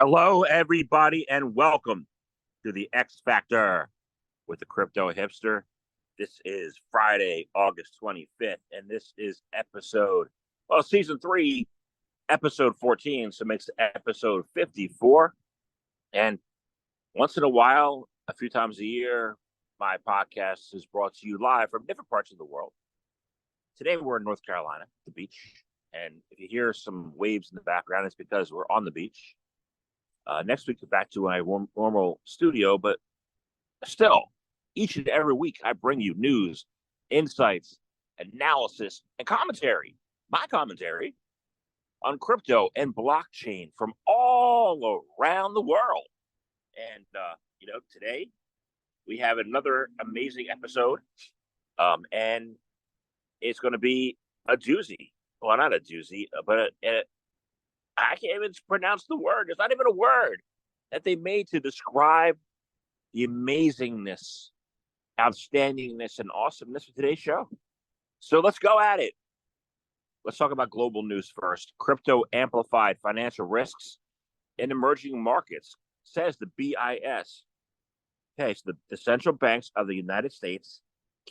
Hello, everybody, and welcome to the X Factor with the Crypto Hipster. This is Friday, August 25th, and this is season 3, episode 14, so it makes episode 54. And once in a while, a few times a year, my podcast is brought to you live from different parts of the world. Today, we're in North Carolina, the beach, and if you hear some waves in the background, it's because we're on the beach. Next week, we're back to my normal studio, but still, each and every week, I bring you news, insights, analysis, and commentary. My commentary on crypto and blockchain from all around the world. And, today we have another amazing episode, and it's going to be a doozy. Well, not a doozy, but I can't even pronounce the word. There's not even a word that they made to describe the amazingness, outstandingness, and awesomeness of today's show. So let's go at it. Let's talk about global news first. Crypto amplified financial risks in emerging markets, says the BIS. Okay, so the central banks of the United States,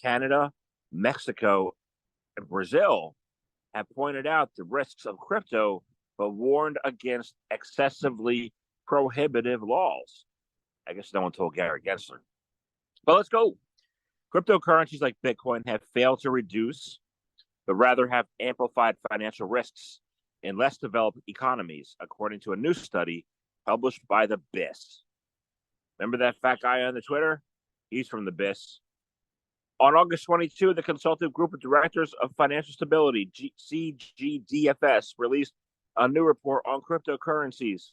Canada, Mexico, and Brazil have pointed out the risks of crypto but warned against excessively prohibitive laws. I guess no one told Gary Gensler. But let's go. Cryptocurrencies like Bitcoin have failed to reduce, but rather have amplified financial risks in less developed economies, according to a new study published by the BIS. Remember that fat guy on the Twitter? He's from the BIS. On August 22, the Consultative Group of Directors of Financial Stability, CGDFS, released a new report on cryptocurrencies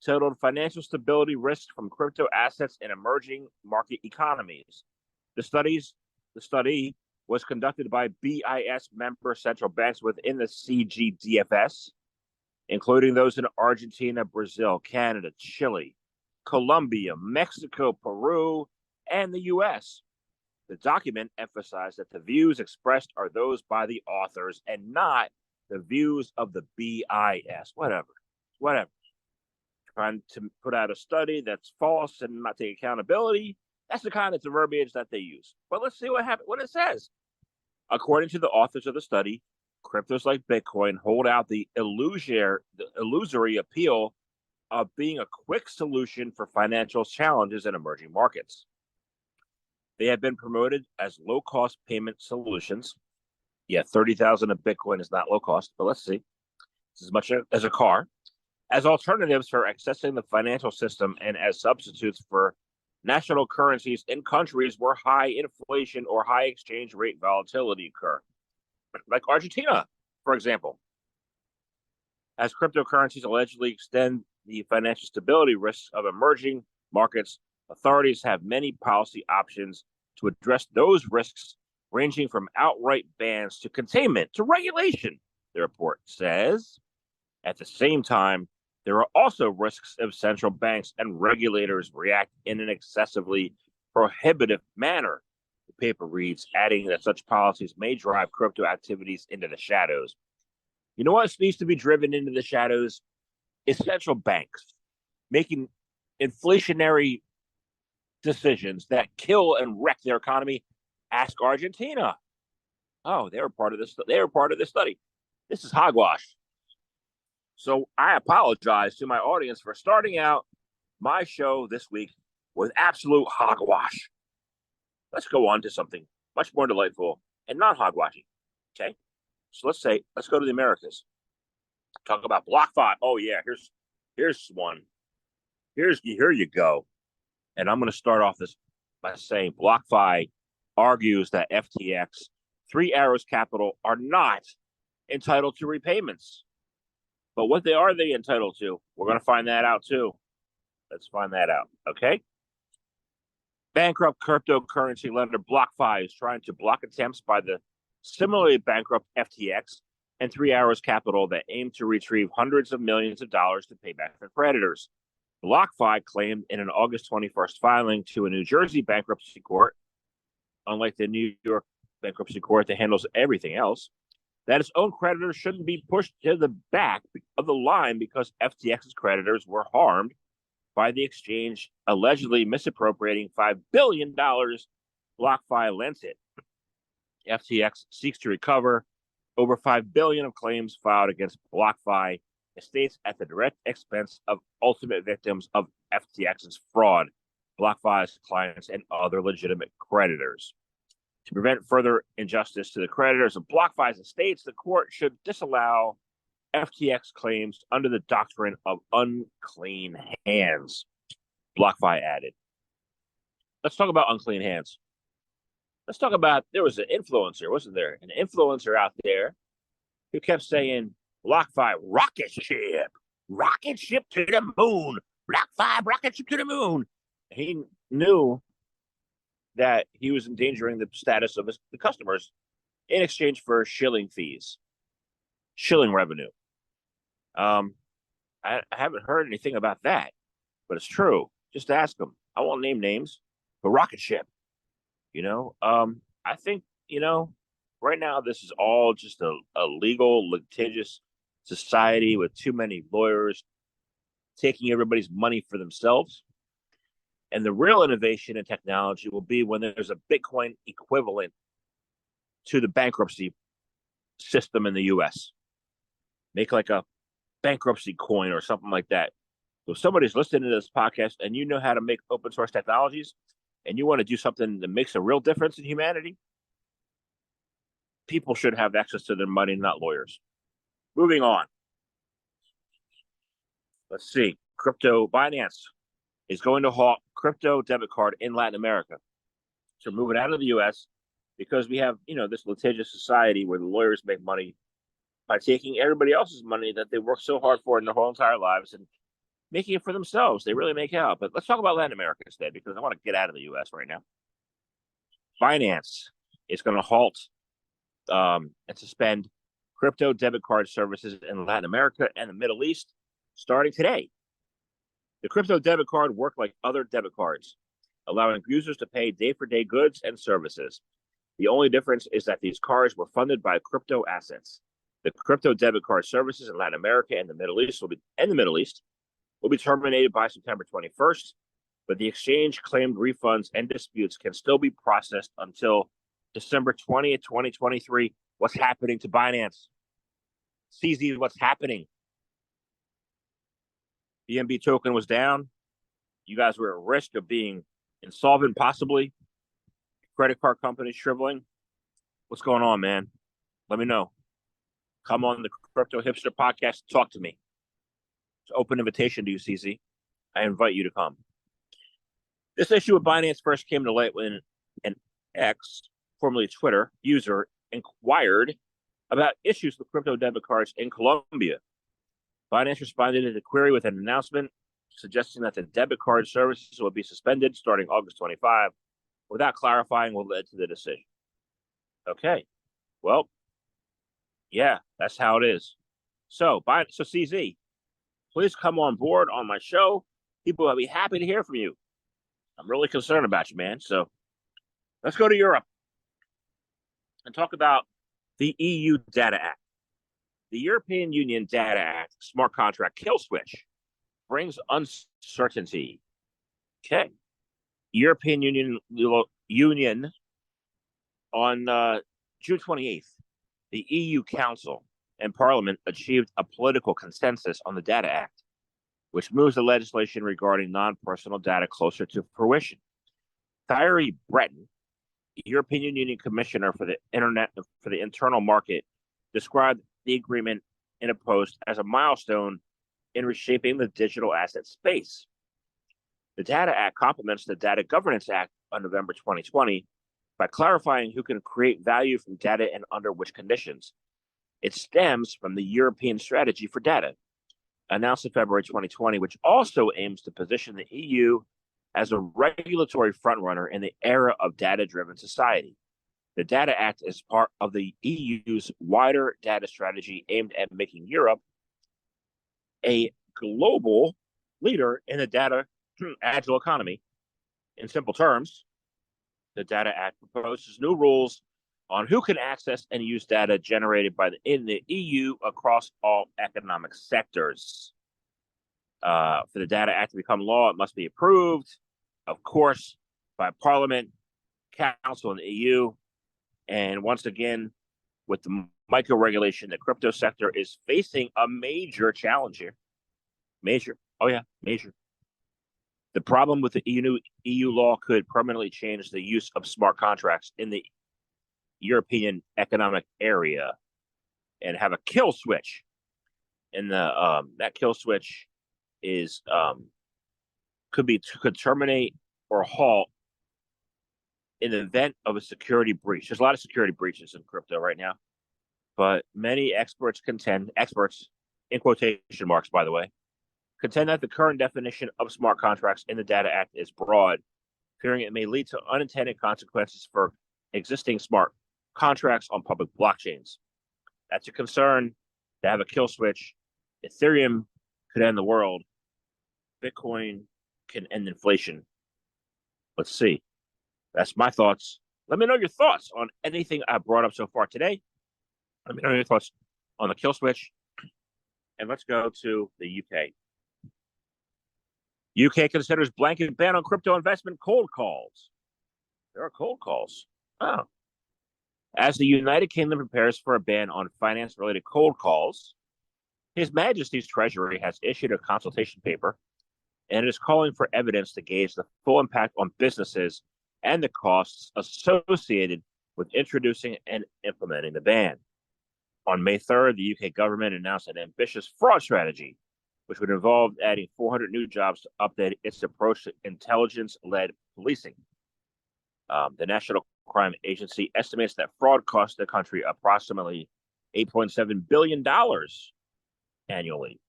titled Financial Stability Risks from Crypto Assets in Emerging Market Economies. The study was conducted by BIS member central banks within the CGDFS, including those in Argentina, Brazil, Canada, Chile, Colombia, Mexico, Peru, and the U.S. The document emphasized that the views expressed are those by the authors and not the views of the BIS. Whatever. Trying to put out a study that's false and not take accountability. That's the kind of verbiage that they use. But let's see what it says. According to the authors of the study, cryptos like Bitcoin hold out the illusory appeal of being a quick solution for financial challenges in emerging markets. They have been promoted as low-cost payment solutions. Yeah, 30,000 of Bitcoin is not low cost, but let's see. It's as much as a car. As alternatives for accessing the financial system and as substitutes for national currencies in countries where high inflation or high exchange rate volatility occur, like Argentina, for example. As cryptocurrencies allegedly extend the financial stability risks of emerging markets, authorities have many policy options to address those risks, ranging from outright bans to containment to regulation, the report says. At the same time, there are also risks if central banks and regulators react in an excessively prohibitive manner, the paper reads, adding that such policies may drive crypto activities into the shadows. You know what needs to be driven into the shadows? Is central banks making inflationary decisions that kill and wreck their economy. Ask Argentina. Oh, they were part of this. They were part of this study. This is hogwash. So I apologize to my audience for starting out my show this week with absolute hogwash. Let's go on to something much more delightful and not hogwashy. Okay. So let's go to the Americas. Talk about BlockFi. Oh yeah, here's one. Here you go. And I'm going to start off this by saying BlockFi argues that FTX, Three Arrows Capital, are not entitled to repayments. But what are they entitled to? We're going to find that out too. Let's find that out. Okay. Bankrupt cryptocurrency lender BlockFi is trying to block attempts by the similarly bankrupt FTX and Three Arrows Capital that aim to retrieve hundreds of millions of dollars to pay back their creditors. BlockFi claimed in an August 21st filing to a New Jersey bankruptcy court, unlike the New York bankruptcy court that handles everything else, that its own creditors shouldn't be pushed to the back of the line because FTX's creditors were harmed by the exchange allegedly misappropriating $5 billion BlockFi lent it. FTX seeks to recover over $5 billion of claims filed against BlockFi estates at the direct expense of ultimate victims of FTX's fraud, BlockFi's clients, and other legitimate creditors. To prevent further injustice to the creditors of BlockFi's estates, the court should disallow FTX claims under the doctrine of unclean hands, BlockFi added. Let's talk about unclean hands. Let's talk about, there was an influencer, wasn't there? An influencer out there who kept saying, BlockFi rocket ship to the moon, BlockFi rocket ship to the moon. He knew that he was endangering the status of the customers in exchange for shilling fees, shilling revenue. I haven't heard anything about that, but it's true. Just ask him. I won't name names, but rocket ship. I think, right now this is all just a legal, litigious society with too many lawyers taking everybody's money for themselves. And the real innovation in technology will be when there's a Bitcoin equivalent to the bankruptcy system in the US. Make like a bankruptcy coin or something like that. So if somebody's listening to this podcast and you know how to make open source technologies and you want to do something that makes a real difference in humanity, people should have access to their money, not lawyers. Moving on. Let's see. Binance is going to halt crypto debit card in Latin America. So moving out of the US because we have, this litigious society where the lawyers make money by taking everybody else's money that they work so hard for in their whole entire lives and making it for themselves. They really make out. But let's talk about Latin America instead because I want to get out of the US right now. Binance is going to halt and suspend crypto debit card services in Latin America and the Middle East starting today. The crypto debit card worked like other debit cards, allowing users to pay day-for-day goods and services. The only difference is that these cards were funded by crypto assets. The crypto debit card services in Latin America and the Middle East will be terminated by September 21st, but the exchange claimed refunds and disputes can still be processed until December 20th, 2023. What's happening to Binance? CZ, what's happening? BNB token was down. You guys were at risk of being insolvent, possibly. Credit card companies shriveling. What's going on, man? Let me know. Come on the Crypto Hipster podcast. Talk to me. It's an open invitation to you, CZ. I invite you to come. This issue with Binance first came to light when an X, formerly Twitter, user inquired about issues with crypto debit cards in Colombia. Binance responded to the query with an announcement suggesting that the debit card services will be suspended starting August 25, without clarifying what led to the decision. Okay, well, yeah, that's how it is. So CZ, please come on board on my show. People will be happy to hear from you. I'm really concerned about you, man. So let's go to Europe and talk about the EU Data Act. The European Union Data Act smart contract kill switch brings uncertainty. Okay. European Union on June 28th, the EU Council and Parliament achieved a political consensus on the Data Act, which moves the legislation regarding non-personal data closer to fruition. Thierry Breton, European Union Commissioner for the Internal Market, described the agreement in a post as a milestone in reshaping the digital asset space. The Data Act complements the Data Governance Act of November 2020 by clarifying who can create value from data and under which conditions. It stems from the European Strategy for Data, announced in February 2020, which also aims to position the EU as a regulatory frontrunner in the era of data-driven society. The Data Act is part of the EU's wider data strategy aimed at making Europe a global leader in the data agile economy. In simple terms, the Data Act proposes new rules on who can access and use data generated in the EU across all economic sectors. For the Data Act to become law, it must be approved, of course, by Parliament, Council, and the EU. And once again, with the micro regulation, the crypto sector is facing a major challenge here. Major. Oh, yeah, major. The problem with the EU law could permanently change the use of smart contracts in the European Economic Area and have a kill switch. And that kill switch is could terminate or halt in the event of a security breach. There's a lot of security breaches in crypto right now, but many experts in quotation marks, by the way, contend that the current definition of smart contracts in the Data Act is broad, fearing it may lead to unintended consequences for existing smart contracts on public blockchains. That's a concern. To have a kill switch, Ethereum could end the world. Bitcoin can end inflation. Let's see. That's my thoughts. Let me know your thoughts on anything I brought up so far today. Let me know your thoughts on the kill switch. And let's go to the UK. UK considers blanket ban on crypto investment cold calls. There are cold calls. Oh. As the United Kingdom prepares for a ban on finance-related cold calls, His Majesty's Treasury has issued a consultation paper, and it is calling for evidence to gauge the full impact on businesses and the costs associated with introducing and implementing the ban. On May 3rd, the UK government announced an ambitious fraud strategy, which would involve adding 400 new jobs to update its approach to intelligence-led policing. The National Crime Agency estimates that fraud costs the country approximately $8.7 billion annually.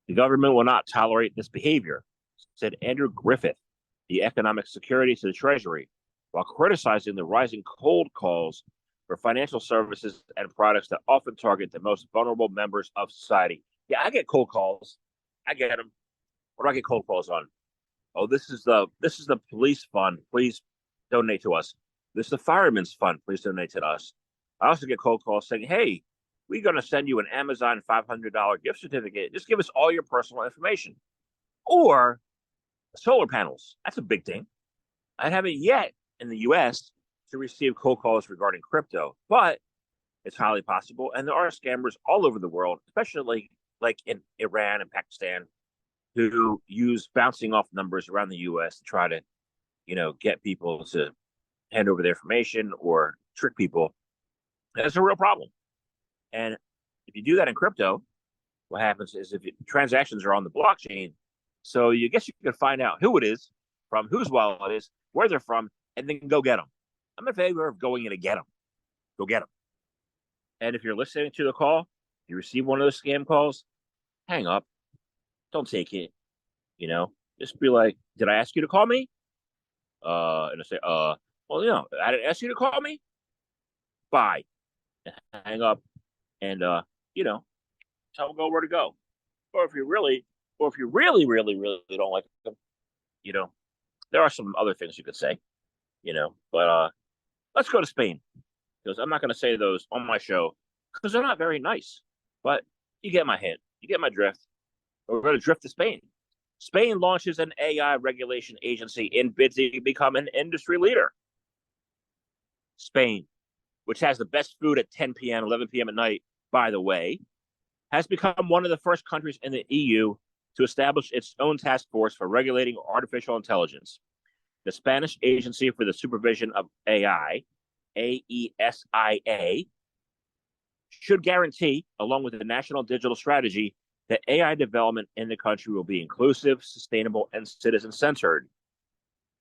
The government will not tolerate this behavior, said Andrew Griffith, the economic secretary to the Treasury, while criticizing the rising cold calls for financial services and products that often target the most vulnerable members of society. Yeah, I get cold calls. I get them. What do I get cold calls on? Oh, this is the police fund. Please donate to us. This is the fireman's fund. Please donate to us. I also get cold calls saying, hey, we're going to send you an Amazon $500 gift certificate. Just give us all your personal information. Or solar panels. That's a big thing. I haven't yet in the U.S. to receive cold calls regarding crypto, but it's highly possible. And there are scammers all over the world, especially like in Iran and Pakistan, who use bouncing off numbers around the U.S. to try to, get people to hand over their information or trick people. That's a real problem. And if you do that in crypto, what happens is if transactions are on the blockchain, so you guess you can find out who it is, from whose wallet it is, where they're from, and then go get them. I'm in favor of going in to get them. Go get them. And if you're listening to the call, you receive one of those scam calls, hang up. Don't take it. Just be like, did I ask you to call me? And I say, well, I didn't ask you to call me. Bye. And hang up and, tell them where to go. Or if you really, really, really don't like them, there are some other things you could say, but let's go to Spain, because I'm not going to say those on my show because they're not very nice, but you get my hint. You get my drift. We're going to drift to Spain. Spain launches an AI regulation agency in bids to become an industry leader. Spain, which has the best food at 10 p.m., 11 p.m. at night, by the way, has become one of the first countries in the EU to establish its own task force for regulating artificial intelligence. The Spanish Agency for the Supervision of AI, AESIA, should guarantee, along with the National Digital Strategy, that AI development in the country will be inclusive, sustainable, and citizen-centered.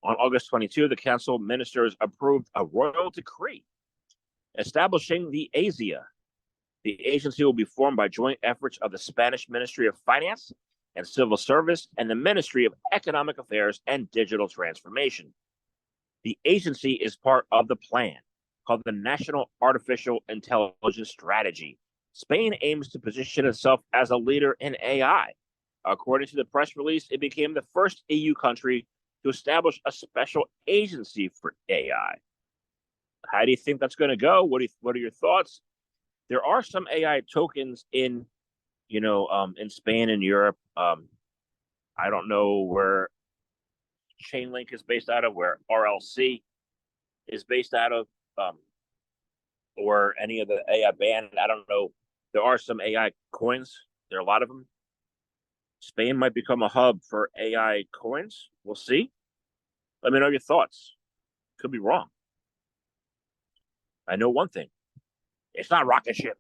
On August 22, the Council of Ministers approved a royal decree establishing the ASIA. The agency will be formed by joint efforts of the Spanish Ministry of Finance and Civil Service and the Ministry of Economic Affairs and Digital Transformation. The agency is part of the plan called the National Artificial Intelligence Strategy. Spain aims to position itself as a leader in AI. According to the press release, it became the first EU country to establish a special agency for AI. How do you think that's going to go? What are your thoughts? There are some AI tokens in in Spain and Europe. I don't know where Chainlink is based out of, where RLC is based out of, or any of the AI band. I don't know. There are some AI coins. There are a lot of them. Spain might become a hub for AI coins. We'll see. Let me know your thoughts. Could be wrong. I know one thing. It's not rocket ship.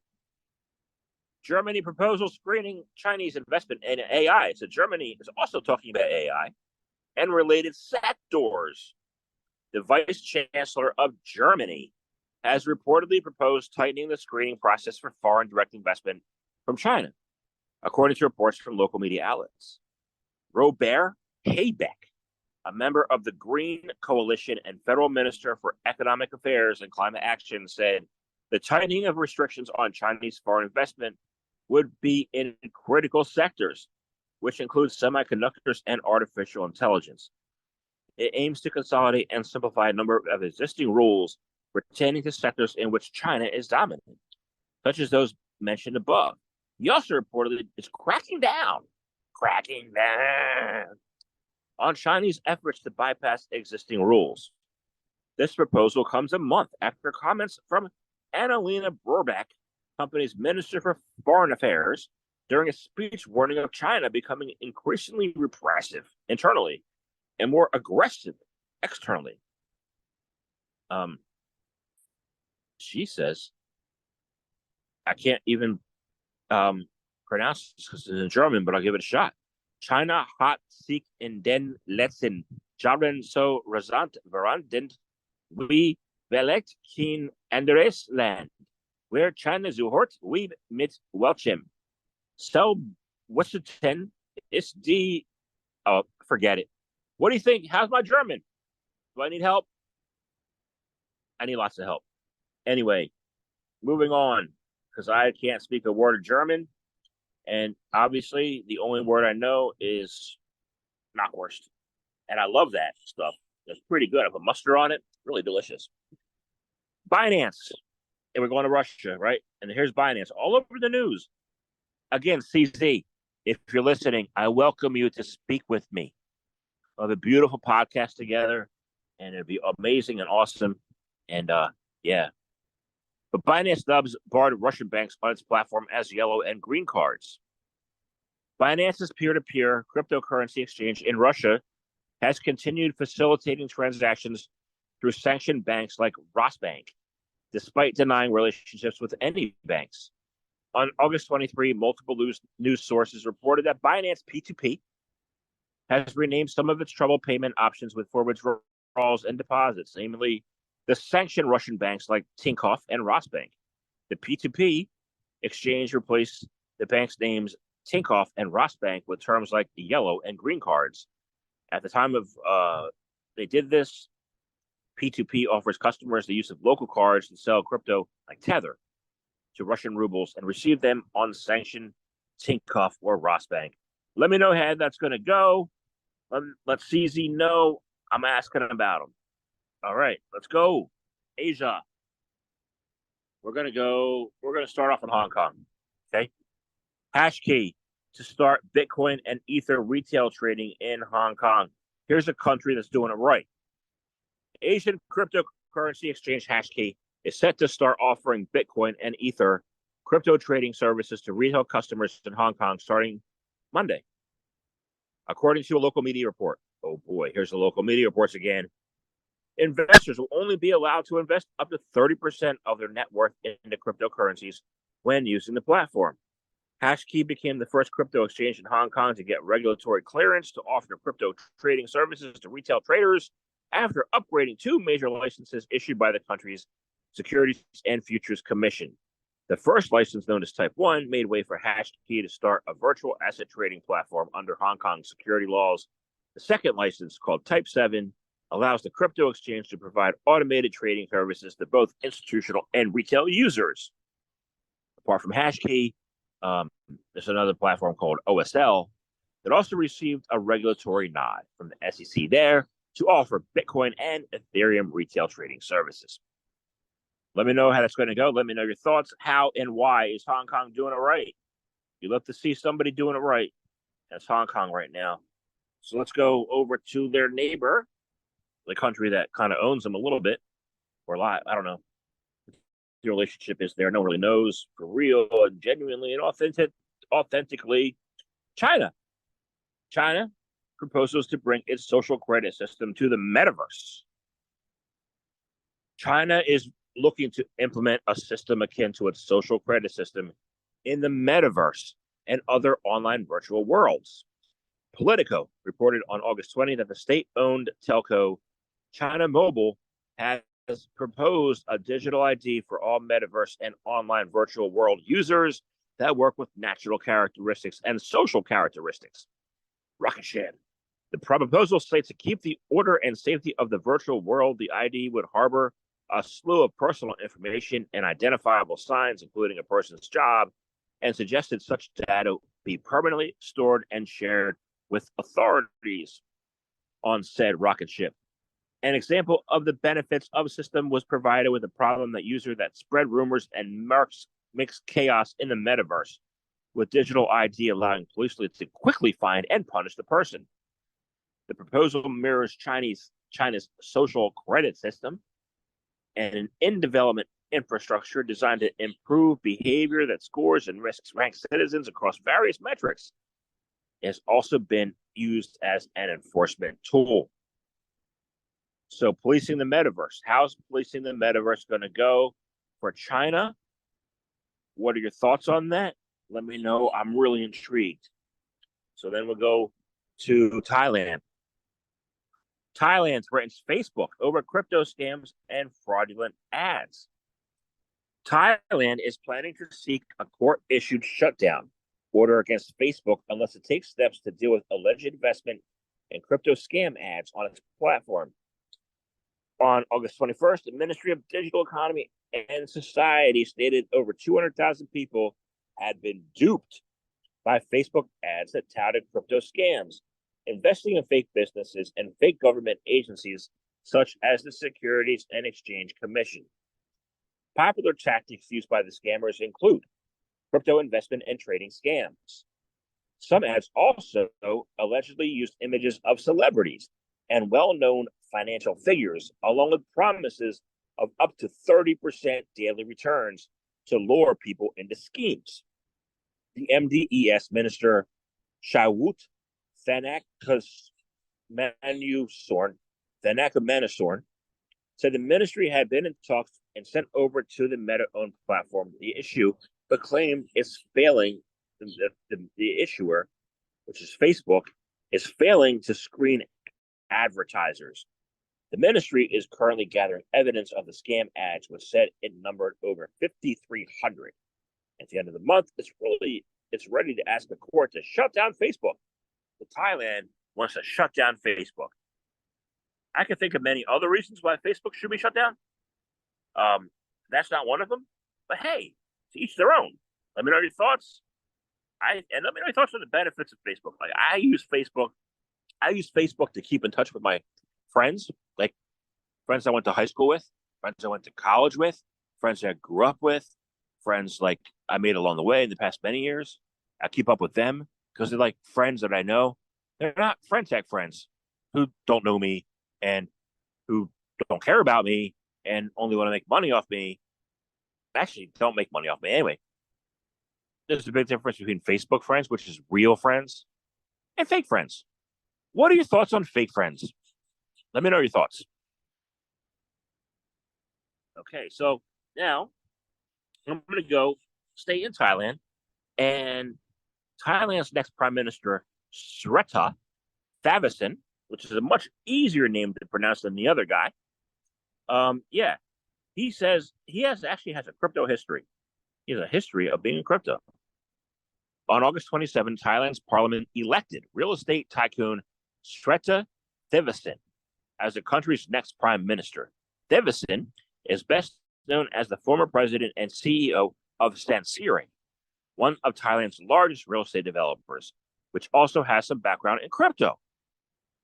Germany proposal screening Chinese investment in AI. So Germany is also talking about AI and related sectors. The vice chancellor of Germany has reportedly proposed tightening the screening process for foreign direct investment from China, according to reports from local media outlets. Robert Habeck, a member of the Green Coalition and federal minister for economic affairs and climate action, said the tightening of restrictions on Chinese foreign investment would be in critical sectors, which includes semiconductors and artificial intelligence. It aims to consolidate and simplify a number of existing rules pertaining to sectors in which China is dominant, such as those mentioned above. He also reportedly is cracking down on Chinese efforts to bypass existing rules. This proposal comes a month after comments from Annalena Baerbock, company's Minister for Foreign Affairs, during a speech warning of China becoming increasingly repressive internally and more aggressive externally. She says, I can't even pronounce this because it's in German, but I'll give it a shot. China hat sich in den letzten Jahren so rasant verwandelt wie vielleicht kein anderes Land, where China zuhört wie mit welchem. So, what's the 10? It's the, oh, forget it. What do you think? How's my German? Do I need help? I need lots of help. Anyway, moving on, because I can't speak a word of German. And obviously, the only word I know is knockwurst. And I love that stuff. It's pretty good. I put mustard on it. Really delicious. Binance. And we're going to Russia, right? And here's Binance. All over the news. Again, CZ, if you're listening, I welcome you to speak with me. We'll have a beautiful podcast together. And it'll be amazing and awesome. And yeah. But Binance Nubs barred Russian banks on its platform as yellow and green cards. Binance's peer-to-peer cryptocurrency exchange in Russia has continued facilitating transactions through sanctioned banks like Rosbank, despite denying relationships with any banks. On August 23, multiple news sources reported that Binance P2P has renamed some of its troubled payment options for withdrawals and deposits, namely the sanctioned Russian banks like Tinkoff and Rosbank. The P2P exchange replaced the bank's names Tinkoff and Rosbank with terms like yellow and green cards. At the time of they did this, P2P offers customers the use of local cards to sell crypto like Tether to Russian rubles and receive them on sanctioned Tinkoff or Rosbank. Let me know how that's going to go. Let CZ know I'm asking about them. All right, let's go. Asia. We're going to start off in Hong Kong. Okay. Hashkey to start Bitcoin and Ether retail trading in Hong Kong. Here's a country that's doing it right. Asian cryptocurrency exchange Hashkey is set to start offering Bitcoin and Ether crypto trading services to retail customers in Hong Kong starting Monday. According to a local media report. Oh boy, here's the local media reports again. Investors will only be allowed to invest up to 30% of their net worth into cryptocurrencies when using the platform. Hashkey became the first crypto exchange in Hong Kong to get regulatory clearance to offer crypto trading services to retail traders after upgrading 2 major licenses issued by the country's Securities and Futures Commission. The first license, known as Type 1, made way for Hashkey to start a virtual asset trading platform under Hong Kong security laws. The second license, called Type 7, allows the crypto exchange to provide automated trading services to both institutional and retail users. Apart from Hashkey, there's another platform called OSL that also received a regulatory nod from the SEC there to offer Bitcoin and Ethereum retail trading services. Let me know how that's going to go. Let me know your thoughts. How and why is Hong Kong doing it right? You love to see somebody doing it right. That's Hong Kong right now. So let's go over to their neighbor, the country that kind of owns them a little bit or a lot. I don't know. The relationship is there. No one really knows for real and genuinely and authentically. China. China proposes to bring its social credit system to the metaverse. China is looking to implement a system akin to its social credit system in the metaverse and other online virtual worlds. Politico reported on August 20 that the state-owned telco China Mobile has proposed a digital ID for all metaverse and online virtual world users that work with natural characteristics and social characteristics. Rocket ship. The proposal states to keep the order and safety of the virtual world. The ID would harbor a slew of personal information and identifiable signs, including a person's job, and suggested such data be permanently stored and shared with authorities on said rocket ship. An example of the benefits of the system was provided with a problem that user that spread rumors and mixed chaos in the metaverse, with digital ID allowing police to quickly find and punish the person. The proposal mirrors China's social credit system and an in-development infrastructure designed to improve behavior that scores and ranks citizens across various metrics. It has also been used as an enforcement tool. So policing the metaverse. How's policing the metaverse going to go for China? What are your thoughts on that? Let me know. I'm really intrigued. So then we'll go to Thailand. Thailand threatens Facebook over crypto scams and fraudulent ads. Thailand is planning to seek a court-issued shutdown order against Facebook unless it takes steps to deal with alleged investment in crypto scam ads on its platform. On August 21st, the Ministry of Digital Economy and Society stated over 200,000 people had been duped by Facebook ads that touted crypto scams, investing in fake businesses and fake government agencies such as the Securities and Exchange Commission. Popular tactics used by the scammers include crypto investment and trading scams. Some ads also allegedly used images of celebrities and well-known financial figures, along with promises of up to 30% daily returns to lure people into schemes. The MDES Minister Shawut Thanakamanusorn said the ministry had been in talks and sent over to the Meta-owned platform the issue, but claimed it's failing. The issuer, which is Facebook, is failing to screen advertisers. The ministry is currently gathering evidence of the scam ads, which said it numbered over 5,300. At the end of the month, it's ready to ask the court to shut down Facebook. But Thailand wants to shut down Facebook. I can think of many other reasons why Facebook should be shut down. That's not one of them. But hey, to each their own. Let me know your thoughts. Let me know your thoughts on the benefits of Facebook. Like I use Facebook to keep in touch with my friends, like friends I went to high school with, friends I went to college with, friends that I grew up with, friends like I made along the way in the past many years. I keep up with them because they're like friends that I know. They're not friend tech friends who don't know me and who don't care about me and only want to make money off me. Actually, don't make money off me anyway. There's a big difference between Facebook friends, which is real friends, and fake friends. What are your thoughts on fake friends? Let me know your thoughts. Okay, so now I'm going to go stay in Thailand, and Thailand's next Prime Minister, Srettha Thavisin, which is a much easier name to pronounce than the other guy. He says he actually has a crypto history. He has a history of being in crypto. On August 27, Thailand's parliament elected real estate tycoon Srettha Thavisin as the country's next prime minister. Thavisin is best known as the former president and CEO of Sansiri, one of Thailand's largest real estate developers, which also has some background in crypto.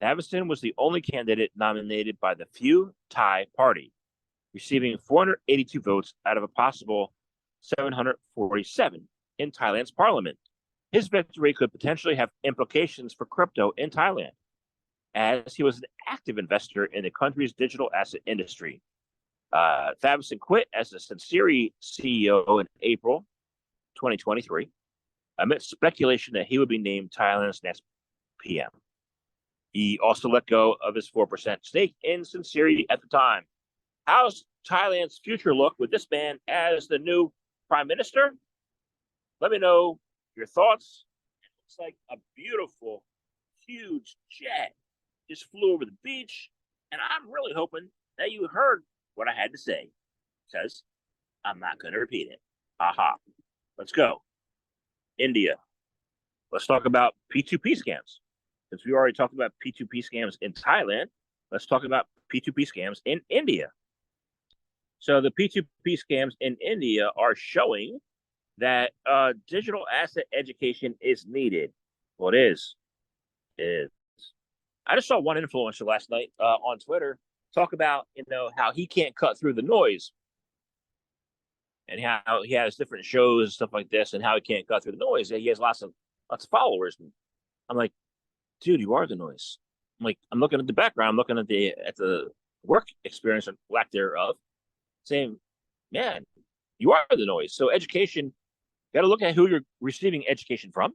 Thavisin was the only candidate nominated by the Pheu Thai Party, receiving 482 votes out of a possible 747 in Thailand's parliament. His victory could potentially have implications for crypto in Thailand, as he was an active investor in the country's digital asset industry. Thabison quit as the Sincere CEO in April 2023, amid speculation that he would be named Thailand's next PM. He also let go of his 4% stake in Sincere at the time. How's Thailand's future look with this man as the new prime minister? Let me know your thoughts. It looks like a beautiful, huge jet just flew over the beach, and I'm really hoping that you heard what I had to say, because I'm not going to repeat it. Aha. Let's go. India. Let's talk about P2P scams. Since we already talked about P2P scams in Thailand, let's talk about P2P scams in India. So the P2P scams in India are showing that digital asset education is needed. Well, it is. It is. I just saw one influencer last night on Twitter talk about, how he can't cut through the noise, and how he has different shows and stuff like this, and how he can't cut through the noise. And he has lots of followers. And I'm like, dude, you are the noise. I'm looking at the background, I'm looking at the work experience or lack thereof, saying, man, you are the noise. So education, got to look at who you're receiving education from,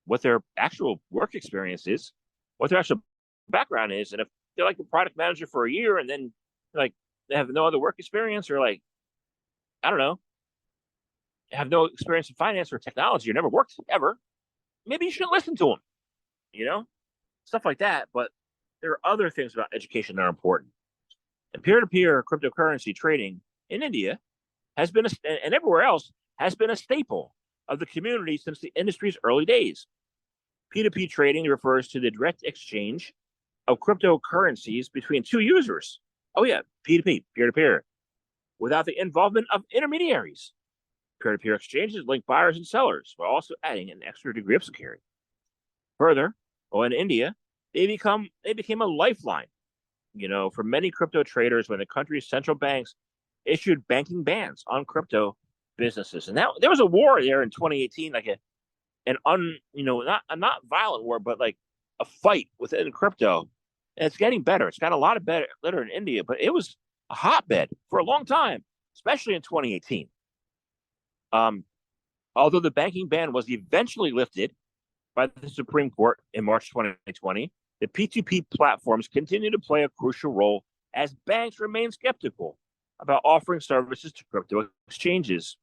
what their actual work experience is, what their actual background is, and if they're like a product manager for a year and then they have no other work experience, or I don't know, have no experience in finance or technology or never worked ever, maybe you shouldn't listen to them, stuff like that. But there are other things about education that are important. And peer-to-peer cryptocurrency trading in India has been, and everywhere else, has been a staple of the community since the industry's early days. P2P trading refers to the direct exchange of cryptocurrencies between two users. Oh yeah, P2P, peer-to-peer, without the involvement of intermediaries. Peer-to-peer exchanges link buyers and sellers while also adding an extra degree of security. Further, in India, they became a lifeline, for many crypto traders when the country's central banks issued banking bans on crypto businesses. And there was a war there in 2018, not violent war, but like a fight within crypto. And it's getting better. It's got a lot of better in India, but it was a hotbed for a long time, especially in 2018. Although the banking ban was eventually lifted by the Supreme Court in March 2020, the P2P platforms continue to play a crucial role as banks remain skeptical about offering services to crypto exchanges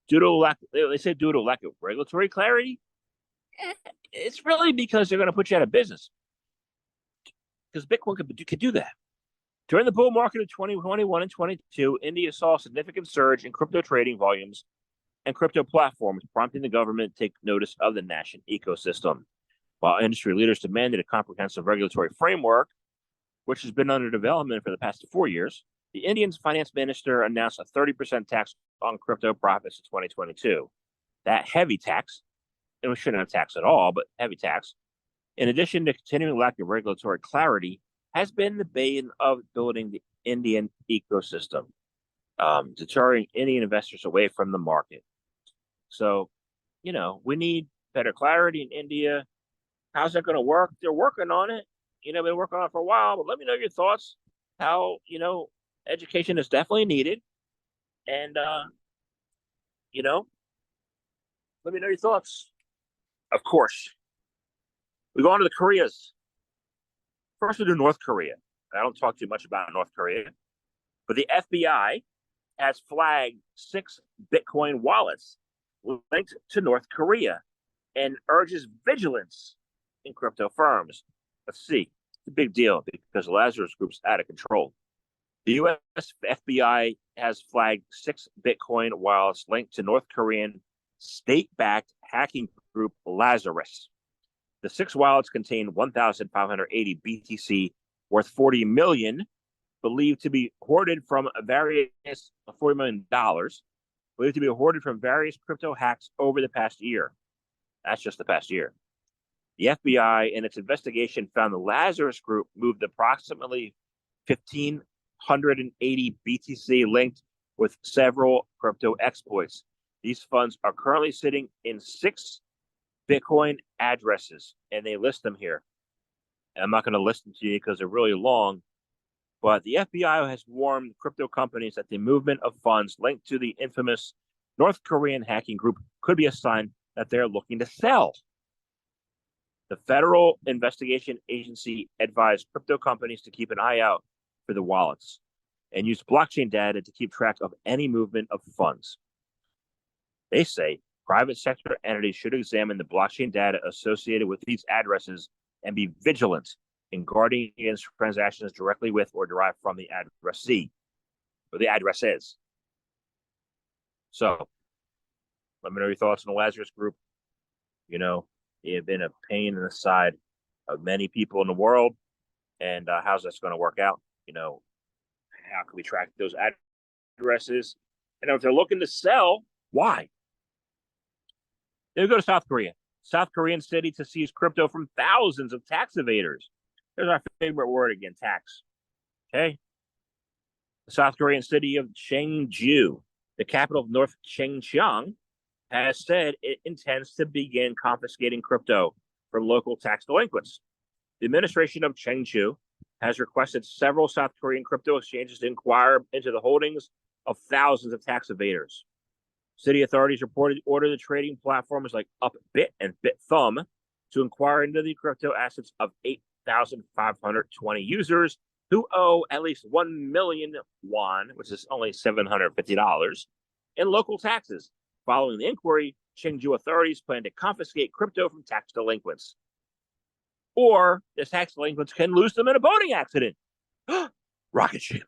due to lack of regulatory clarity. It's really because they're going to put you out of business, because Bitcoin could do that. During the bull market of 2021 and 22, India saw a significant surge in crypto trading volumes and crypto platforms, prompting the government to take notice of the national ecosystem. While industry leaders demanded a comprehensive regulatory framework, which has been under development for the past 4 years, the Indian finance minister announced a 30% tax on crypto profits in 2022. That heavy tax, and we shouldn't have tax at all, but heavy tax, in addition to continuing lack of regulatory clarity, has been the bane of building the Indian ecosystem, deterring Indian investors away from the market. So, we need better clarity in India. How's that going to work? They're working on it. Been working on it for a while, but let me know your thoughts. How, education is definitely needed. And, let me know your thoughts. Of course. We go on to the Koreas. First, we do North Korea. I don't talk too much about North Korea, but the FBI has flagged 6 Bitcoin wallets linked to North Korea and urges vigilance in crypto firms. Let's see. It's a big deal because the Lazarus Group's out of control. The U.S. FBI has flagged 6 Bitcoin wallets linked to North Korean state-backed hacking group Lazarus. The 6 wallets contain 1,580 BTC worth $40 million, believed to be hoarded from various $40 million, believed to be hoarded from various crypto hacks over the past year. That's just the past year. The FBI, in its investigation, found the Lazarus Group moved approximately 180 BTC linked with several crypto exploits. These funds are currently sitting in 6 Bitcoin addresses, and they list them here. And I'm not going to list them to you because they're really long, but the FBI has warned crypto companies that the movement of funds linked to the infamous North Korean hacking group could be a sign that they're looking to sell. The Federal Investigation Agency advised crypto companies to keep an eye out for the wallets and use blockchain data to keep track of any movement of funds. They say private sector entities should examine the blockchain data associated with these addresses and be vigilant in guarding against transactions directly with or derived from the addressee or the addresses. So let me know your thoughts on the Lazarus Group. You know, they have been a pain in the side of many people in the world. And how's this going to work out? You know, how can we track those addresses? And if they're looking to sell, why? They go to South Korea. South Korean city to seize crypto from thousands of tax evaders. There's our favorite word again, tax. Okay? The South Korean city of Cheongju, the capital of North Xinjiang, has said it intends to begin confiscating crypto from local tax delinquents. The administration of Cheongju has requested several South Korean crypto exchanges to inquire into the holdings of thousands of tax evaders. City authorities reported ordered the trading platforms like Upbit and BitThumb to inquire into the crypto assets of 8,520 users who owe at least 1 million won, which is only $750, in local taxes. Following the inquiry, Cheongju authorities plan to confiscate crypto from tax delinquents. Or the tax delinquents can lose them in a boating accident. Rocket ship.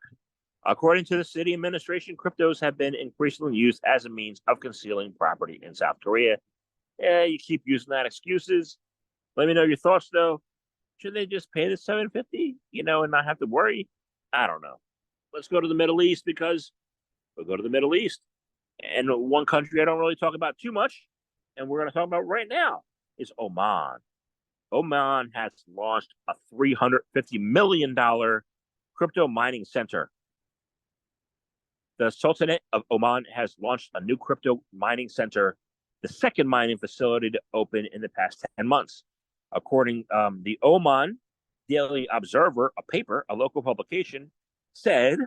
According to the city administration, cryptos have been increasingly used as a means of concealing property in South Korea. Yeah, you keep using that excuses. Let me know your thoughts, though. Should they just pay the $750, and not have to worry? I don't know. Let's go to the Middle East because we'll go to the Middle East. And one country I don't really talk about too much, and we're going to talk about right now, is Oman. Oman has launched a $350 million crypto mining center. The Sultanate of Oman has launched a new crypto mining center, the second mining facility to open in the past 10 months. According the Oman Daily Observer, a local publication, said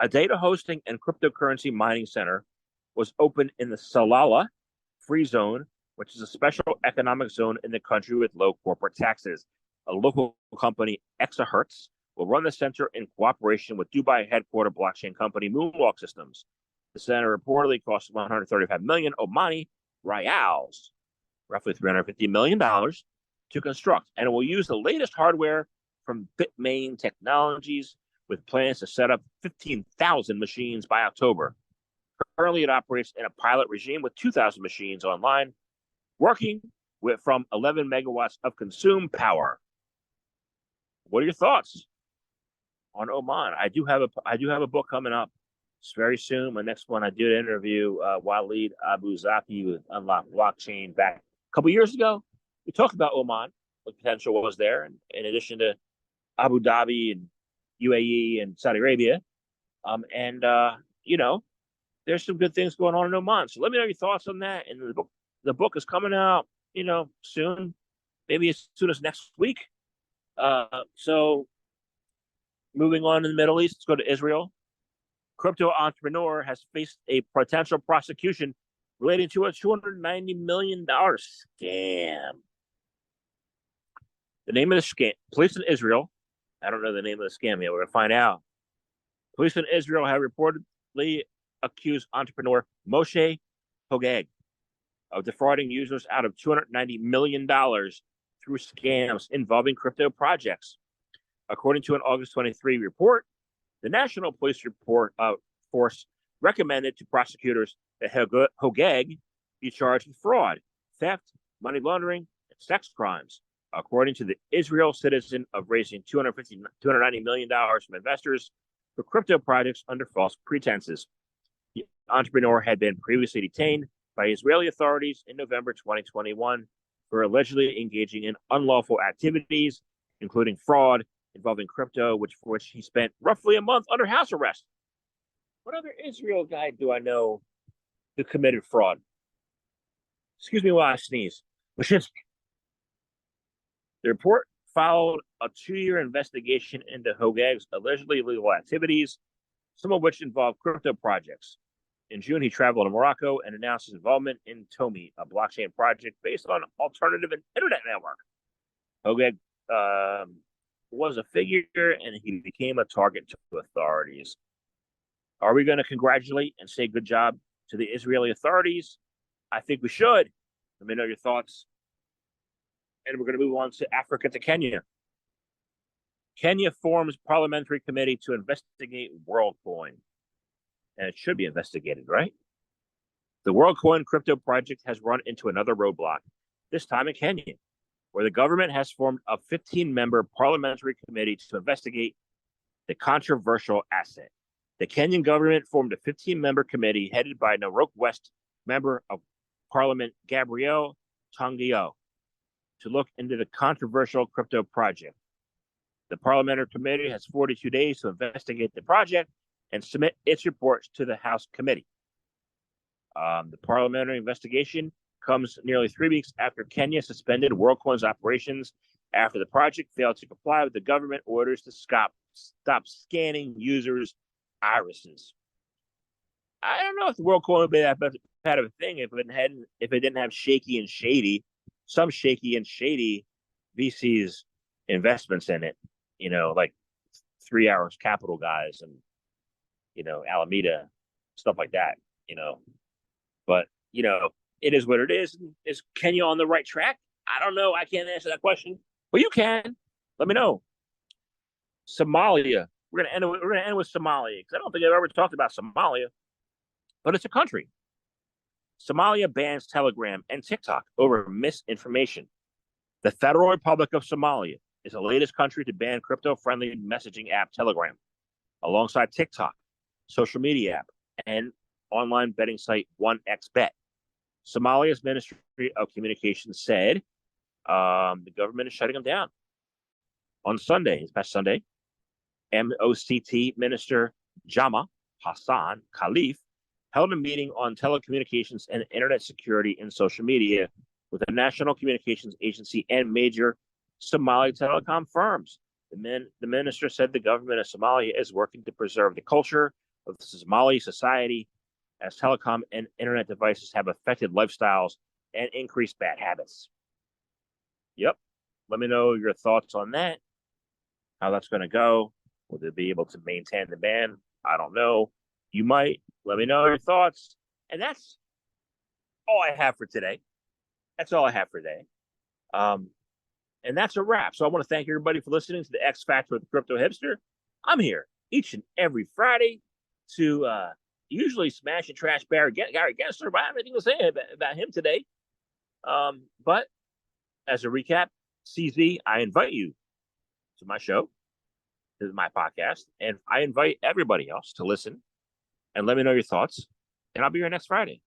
a data hosting and cryptocurrency mining center was opened in the Salalah Free Zone, which is a special economic zone in the country with low corporate taxes. A local company, Exahertz, will run the center in cooperation with Dubai headquartered blockchain company Moonwalk Systems. The center reportedly cost 135 million Omani rials, roughly $350 million, to construct, and it will use the latest hardware from Bitmain Technologies with plans to set up 15,000 machines by October. Currently, it operates in a pilot regime with 2,000 machines online, working from 11 megawatts of consumed power. What are your thoughts on Oman? I do have a book coming up very soon. My next one, I did interview Walid Abu Zaki with Unlock Blockchain back a couple years ago. We talked about Oman, what potential was there, and in addition to Abu Dhabi and UAE and Saudi Arabia, there's some good things going on in Oman. So let me know your thoughts on that. And the book is coming out, soon, maybe as soon as next week. So moving on in the Middle East, let's go to Israel. Crypto entrepreneur has faced a potential prosecution relating to a $290 million scam. The name of the scam, police in Israel, I don't know the name of the scam yet. We're going to find out. Police in Israel have reportedly accused entrepreneur Moshe Hogeg of defrauding users out of $290 million through scams involving crypto projects. According to an August 23 report, the National Police Force recommended to prosecutors that Hogeg be charged with fraud, theft, money laundering, and sex crimes. According to the Israel Citizen, of raising $290 million from investors for crypto projects under false pretenses. The entrepreneur had been previously detained by Israeli authorities in November 2021 for allegedly engaging in unlawful activities, including fraud involving crypto, for which he spent roughly a month under house arrest. What other Israel guy do I know who committed fraud? Excuse me while I sneeze. Mashinsky. The report followed a 2-year investigation into Hogeg's allegedly illegal activities, some of which involved crypto projects. In June, he traveled to Morocco and announced his involvement in Tomi, a blockchain project based on an alternative internet network. Hogeg was a figure, and he became a target to authorities. Are we going to congratulate and say good job to the Israeli authorities? I think we should. Let me know your thoughts. And we're going to move on to Africa, to Kenya. Kenya forms parliamentary committee to investigate WorldCoin. And it should be investigated, right? The WorldCoin crypto project has run into another roadblock, this time in Kenya, where the government has formed a 15-member parliamentary committee to investigate the controversial asset. The Kenyan government formed a 15-member committee headed by Narok West Member of Parliament Gabriel Tongio to look into the controversial crypto project. The parliamentary committee has 42 days to investigate the project and submit its reports to the House committee. The parliamentary investigation comes nearly 3 weeks after Kenya suspended WorldCoin's operations after the project failed to comply with the government orders to stop scanning users' irises. I don't know if the WorldCoin would be that bad of a thing if it didn't have some shaky and shady VCs investments in it, like 3 Hours Capital guys and Alameda, stuff like that, But it is what it is. Is Kenya on the right track? I don't know. I can't answer that question. Well, you can. Let me know. Somalia. We're gonna end with Somalia because I don't think I've ever talked about Somalia, but it's a country. Somalia bans Telegram and TikTok over misinformation. The Federal Republic of Somalia is the latest country to ban crypto-friendly messaging app Telegram, alongside TikTok, social media app, and online betting site 1xBet. Somalia's Ministry of Communications said the government is shutting them down. On Sunday, this past Sunday, MOCT Minister Jama Hassan Khalif held a meeting on telecommunications and internet security in social media with the National Communications Agency and major Somali telecom firms. The minister said the government of Somalia is working to preserve the culture of the Somali society as telecom and internet devices have affected lifestyles and increased bad habits. Yep. Let me know your thoughts on that, how that's going to go. Will they be able to maintain the ban? I don't know. You might. Let me know your thoughts. And that's all I have for today. That's all I have for today. And that's a wrap. So I want to thank everybody for listening to the X Factor with the Crypto Hipster. I'm here each and every Friday to usually smash and trash Gary Gensler, but I have anything to say about him today. But as a recap, CZ, I invite you to my show, to my podcast, and I invite everybody else to listen and let me know your thoughts. And I'll be here next Friday.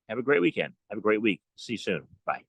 Have a great weekend. Have a great week. See you soon. Bye.